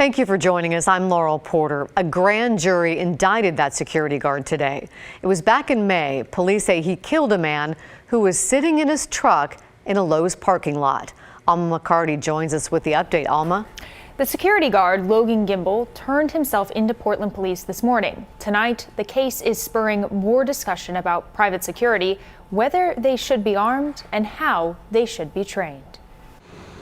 Thank you for joining us. I'm Laurel Porter. A grand jury indicted that security guard today. It was back in May. Police say he killed a man who was sitting in his truck in a Lowe's parking lot. Alma McCarty joins us with the update. Alma? The security guard, Logan Gimbel, turned himself into Portland police this morning. Tonight, the case is spurring more discussion about private security, whether they should be armed and how they should be trained.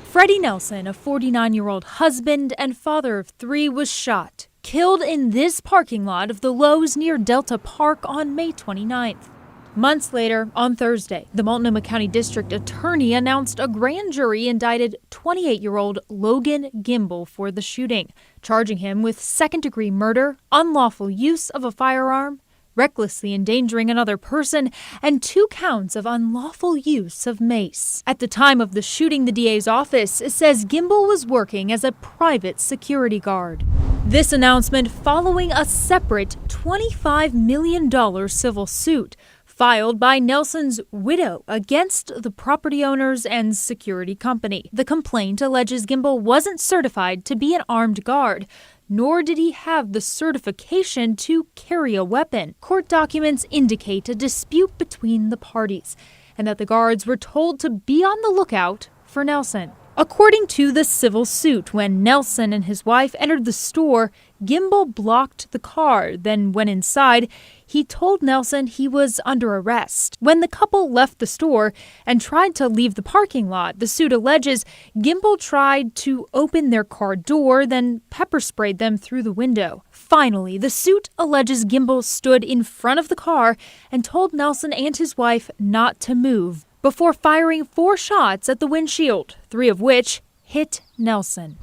Freddie Nelson, a 49-year-old husband and father of 3, was shot, killed in this parking lot of the Lowe's near Delta Park on May 29th. Months later, on Thursday, the Multnomah County District Attorney announced a grand jury indicted 28-year-old Logan Gimbel for the shooting, charging him with second-degree murder, unlawful use of a firearm, recklessly endangering another person, and 2 counts of unlawful use of mace. At the time of the shooting, the DA's office says Gimbel was working as a private security guard. This announcement following a separate $25 million civil suit filed by Nelson's widow against the property owners and security company. The complaint alleges Gimbel wasn't certified to be an armed guard, nor did he have the certification to carry a weapon. Court documents indicate a dispute between the parties and that the guards were told to be on the lookout for Nelson. According to the civil suit, when Nelson and his wife entered the store, Gimbel blocked the car. Then, when inside, he told Nelson he was under arrest. When the couple left the store and tried to leave the parking lot, the suit alleges Gimbel tried to open their car door, then pepper sprayed them through the window. Finally, the suit alleges Gimbel stood in front of the car and told Nelson and his wife not to move, before firing 4 shots at the windshield, 3 of which hit Nelson.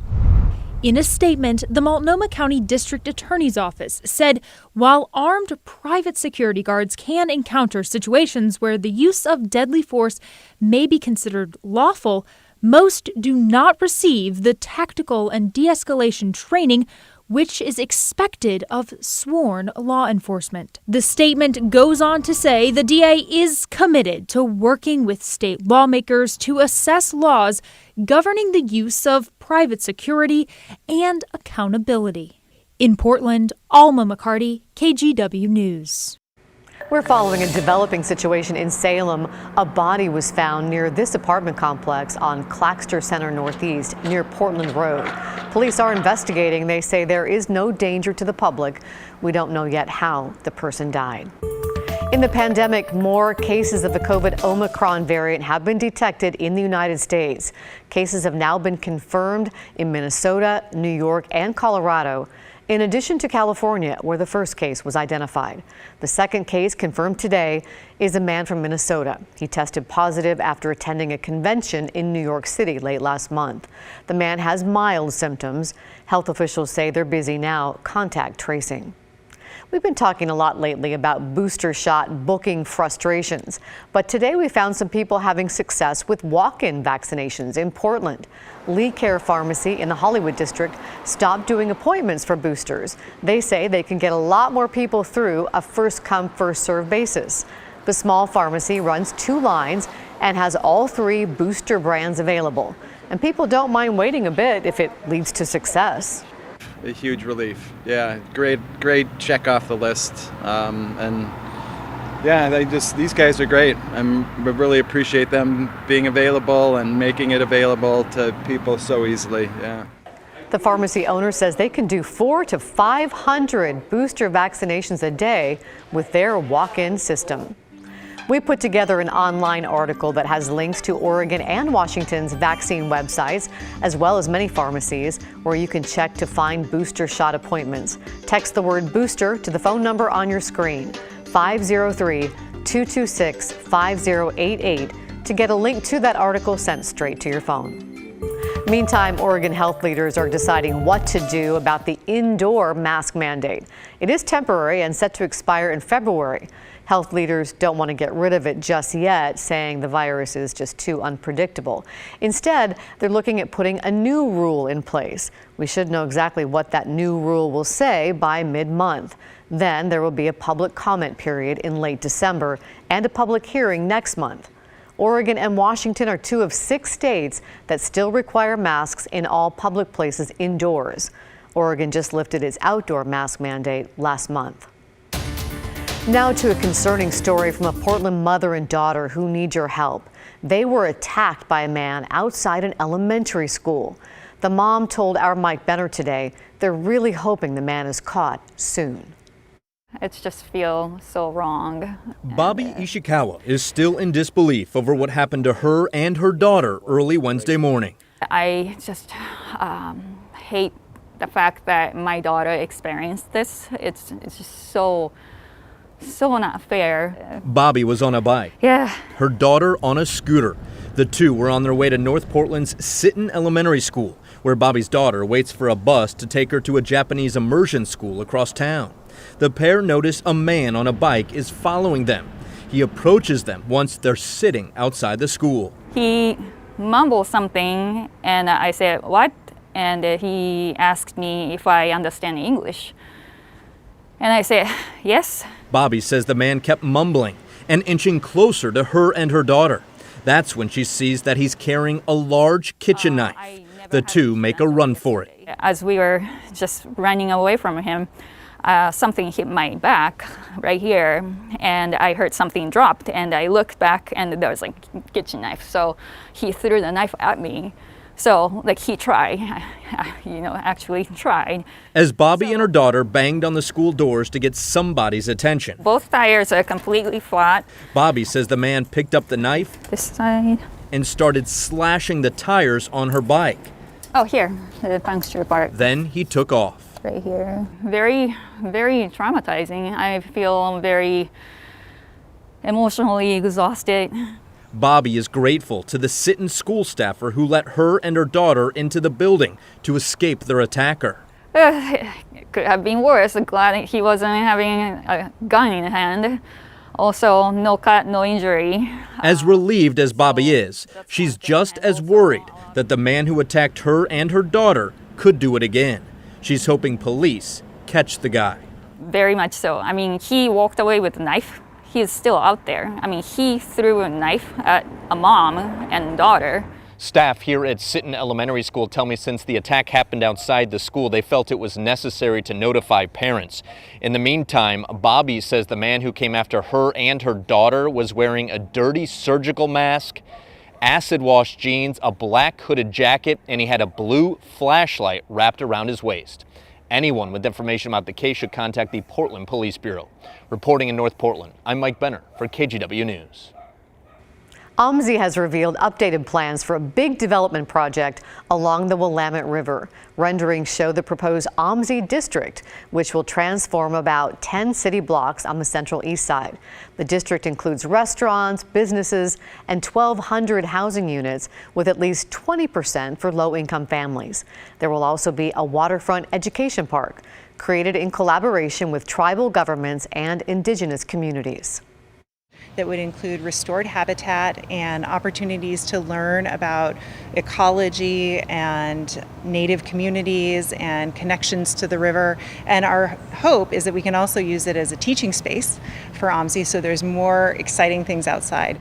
In a statement, the Multnomah County District Attorney's Office said while armed private security guards can encounter situations where the use of deadly force may be considered lawful, most do not receive the tactical and de-escalation training which is expected of sworn law enforcement. The statement goes on to say the DA is committed to working with state lawmakers to assess laws governing the use of private security and accountability. In Portland, Alma McCarty, KGW News. We're following a developing situation in Salem. A body was found near this apartment complex on Claxter Center Northeast near Portland Road. Police are investigating. They say there is no danger to the public. We don't know yet how the person died. In the pandemic, more cases of the COVID Omicron variant have been detected in the United States. Cases have now been confirmed in Minnesota, New York, and Colorado, in addition to California, where the first case was identified. The second case confirmed today is a man from Minnesota. He tested positive after attending a convention in New York City late last month. The man has mild symptoms. Health officials say they're busy now contact tracing. We've been talking a lot lately about booster shot booking frustrations, but today we found some people having success with walk-in vaccinations in Portland. Lee Care Pharmacy in the Hollywood district stopped doing appointments for boosters. They say they can get a lot more people through a first-come, first-served basis. The small pharmacy runs 2 lines and has all 3 booster brands available. And people don't mind waiting a bit if it leads to success. A huge relief. Yeah, great check off the list. And yeah, these guys are great. We really appreciate them being available and making it available to people so easily. Yeah. The pharmacy owner says they can do 400 to 500 booster vaccinations a day with their walk-in system. We put together an online article that has links to Oregon and Washington's vaccine websites, as well as many pharmacies where you can check to find booster shot appointments. Text the word booster to the phone number on your screen, 503-226-5088, to get a link to that article sent straight to your phone. Meantime, Oregon health leaders are deciding what to do about the indoor mask mandate. It is temporary and set to expire in February. Health leaders don't want to get rid of it just yet, saying the virus is just too unpredictable. Instead, they're looking at putting a new rule in place. We should know exactly what that new rule will say by mid-month. Then there will be a public comment period in late December and a public hearing next month. Oregon and Washington are 2 of 6 states that still require masks in all public places indoors. Oregon just lifted its outdoor mask mandate last month. Now to a concerning story from a Portland mother and daughter who need your help. They were attacked by a man outside an elementary school. The mom told our Mike Benner today they're really hoping the man is caught soon. It just feels so wrong. Bobby Ishikawa is still in disbelief over what happened to her and her daughter early Wednesday morning. I just hate the fact that my daughter experienced this. It's just so not fair. Bobby was on a bike. Yeah. Her daughter on a scooter. The two were on their way to North Portland's Sitton Elementary School, where Bobby's daughter waits for a bus to take her to a Japanese immersion school across town. The pair notice a man on a bike is following them. He approaches them once they're sitting outside the school. He mumbled something and I said, "What?" And he asked me if I understand English. And I said, "Yes." Bobby says the man kept mumbling and inching closer to her and her daughter. That's when she sees that he's carrying a large kitchen knife. The two make a run for it. As we were just running away from him, something hit my back right here, and I heard something dropped, and I looked back, and there was like a kitchen knife. So he threw the knife at me. So like he tried, actually tried. As Bobby and her daughter banged on the school doors to get somebody's attention. Both tires are completely flat. Bobby says the man picked up the knife This side. and started slashing the tires on her bike. Oh, here, the puncture part. Then he took off. Right here. Very, very traumatizing. I feel very emotionally exhausted. Bobby is grateful to the Sitton school staffer who let her and her daughter into the building to escape their attacker. It could have been worse. Glad he wasn't having a gun in hand. Also, no cut, no injury. As relieved as Bobby is, she's just as worried that the man who attacked her and her daughter could do it again. She's hoping police catch the guy. Very much so. I mean, he walked away with a knife. He's still out there. I mean, he threw a knife at a mom and daughter. Staff here at Sitton Elementary School tell me since the attack happened outside the school, they felt it was necessary to notify parents. In the meantime, Bobby says the man who came after her and her daughter was wearing a dirty surgical mask, acid-wash jeans, a black hooded jacket, and he had a blue flashlight wrapped around his waist. Anyone with information about the case should contact the Portland Police Bureau. Reporting in North Portland, I'm Mike Benner for KGW News. OMSI has revealed updated plans for a big development project along the Willamette River. Renderings show the proposed OMSI district, which will transform about 10 city blocks on the Central East Side. The district includes restaurants, businesses, and 1,200 housing units, with at least 20% for low-income families. There will also be a waterfront education park, created in collaboration with tribal governments and indigenous communities. That would include restored habitat and opportunities to learn about ecology and native communities and connections to the river. And our hope is that we can also use it as a teaching space for OMSI, so there's more exciting things outside.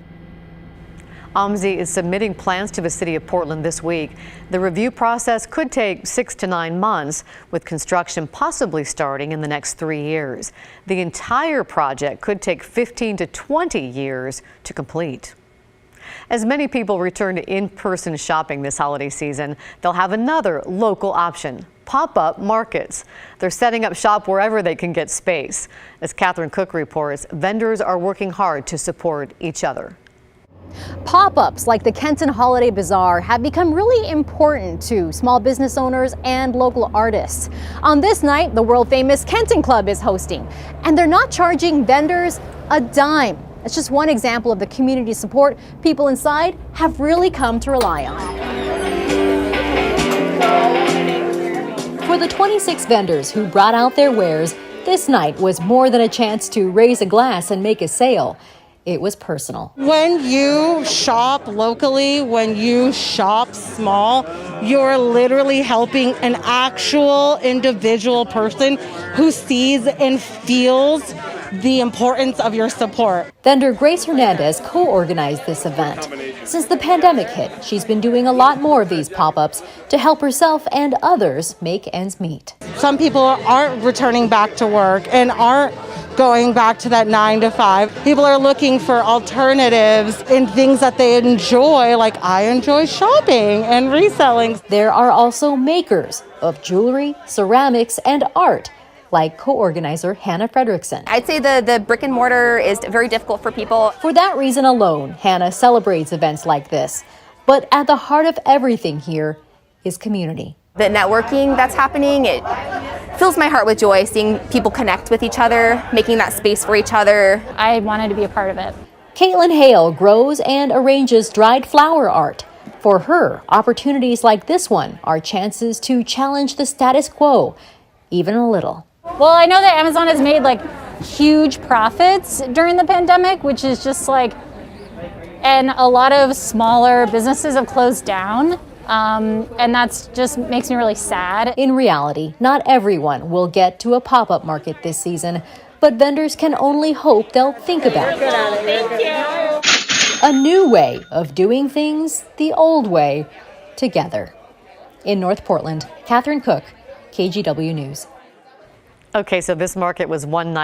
OMSI is submitting plans to the city of Portland this week. The review process could take 6 to 9 months, with construction possibly starting in the next 3 years. The entire project could take 15 to 20 years to complete. As many people return to in-person shopping this holiday season, they'll have another local option: pop-up markets. They're setting up shop wherever they can get space. As Catherine Cook reports, vendors are working hard to support each other. Pop-ups like the Kenton Holiday Bazaar have become really important to small business owners and local artists. On this night, the world-famous Kenton Club is hosting, and they're not charging vendors a dime. It's just one example of the community support people inside have really come to rely on. For the 26 vendors who brought out their wares, this night was more than a chance to raise a glass and make a sale. It was personal. When you shop locally, when you shop small, you're literally helping an actual individual person who sees and feels the importance of your support. Vendor Grace Hernandez co-organized this event. Since the pandemic hit, she's been doing a lot more of these pop-ups to help herself and others make ends meet. Some people aren't returning back to work and aren't going back to that 9 to 5. People are looking for alternatives in things that they enjoy, like I enjoy shopping and reselling. There are also makers of jewelry, ceramics, and art, like co-organizer Hannah Fredrickson. I'd say the brick and mortar is very difficult for people. For that reason alone, Hannah celebrates events like this. But at the heart of everything here is community. The networking that's happening, it fills my heart with joy, seeing people connect with each other, making that space for each other. I wanted to be a part of it. Caitlin Hale grows and arranges dried flower art. For her, opportunities like this one are chances to challenge the status quo, even a little. Well, I know that Amazon has made like huge profits during the pandemic, which is just like, and a lot of smaller businesses have closed down. And that's just makes me really sad. In reality, not everyone will get to a pop-up market this season, but vendors can only hope they'll think about a new way of doing things the old way together. In North Portland, Catherine Cook, KGW News. Okay, so this market was one night.